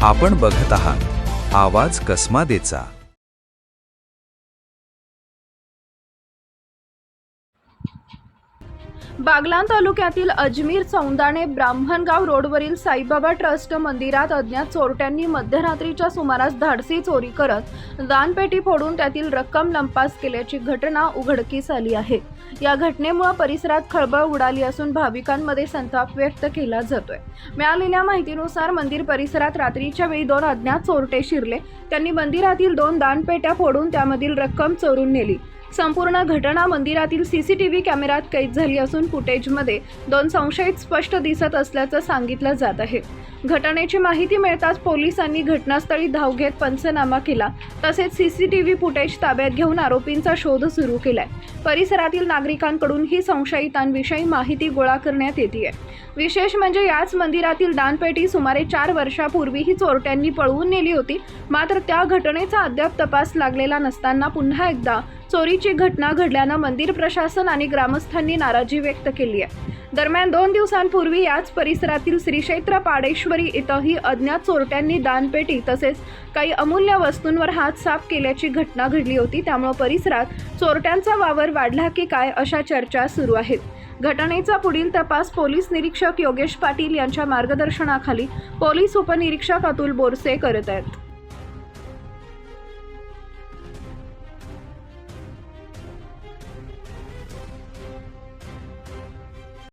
आपण बघत आहात आवाज कसमादेचा। बागलाण तालुक्यातील अजमेर चौंदाणे ब्राह्मणगाव रोडवरील साईबाबा ट्रस्ट मंदिरात अज्ञात चोरट्यांनी मध्यरात्रीच्या सुमारास धाडसी चोरी करत दानपेटी फोडून त्यातील रक्कम लंपास केल्याची घटना उघडकीस आली आहे। या घटनेमुळे परिसरात खळबळ उडाली असून भाविकांमध्ये संताप व्यक्त केला जातोय। मिळालेल्या माहितीनुसार मंदिर परिसरात रात्रीच्या वेळी 2 अज्ञात चोरटे शिरले। त्यांनी मंदिरातील 2 दानपेट्या फोडून त्यामधील रक्कम चोरून नेली। संपूर्ण घटना मंदिरातील सीसीटीव्ही कॅमेऱ्यात कैद झाली असून फुटेजमध्ये 2 संशयित स्पष्ट दिसत असल्याचं सांगितलं जात आहे। घटनेची माहिती मिळताच पोलिसांनी घटनास्थळी धाव घेत पंचनामा केला, तसेच सीसीटीव्ही फुटेज ताब्यात घेऊन आरोपींचा शोध सुरू केलाय। परिसरातील नागरिकांकडूनही संशयितांविषयी माहिती गोळा करण्यात येते। विशेष म्हणजे याच मंदिरातील दानपेटी सुमारे 4 वर्षापूर्वीही चोरट्यांनी पळवून नेली होती, मात्र त्या घटनेचा अद्याप तपास लागलेला नसताना पुन्हा एकदा चोरीची घटना घडल्यानं मंदिर प्रशासन आणि ग्रामस्थांनी नाराजी व्यक्त केली आहे। दरम्यान 2 दिवसांपूर्वी याच परिसरातील श्री क्षेत्र पाडेश्वरी इथंही अज्ञात चोरट्यांनी दानपेटी तसेच काही अमूल्य वस्तूंवर हात साफ केल्याची घटना घडली होती। त्यामुळे परिसरात चोरट्यांचा वावर वाढला की काय अशा चर्चा सुरू आहेत। घटनेचा पुढील तपास पोलीस निरीक्षक योगेश पाटील यांच्या मार्गदर्शनाखाली पोलीस उपनिरीक्षक अतुल बोरसे करत आहेत।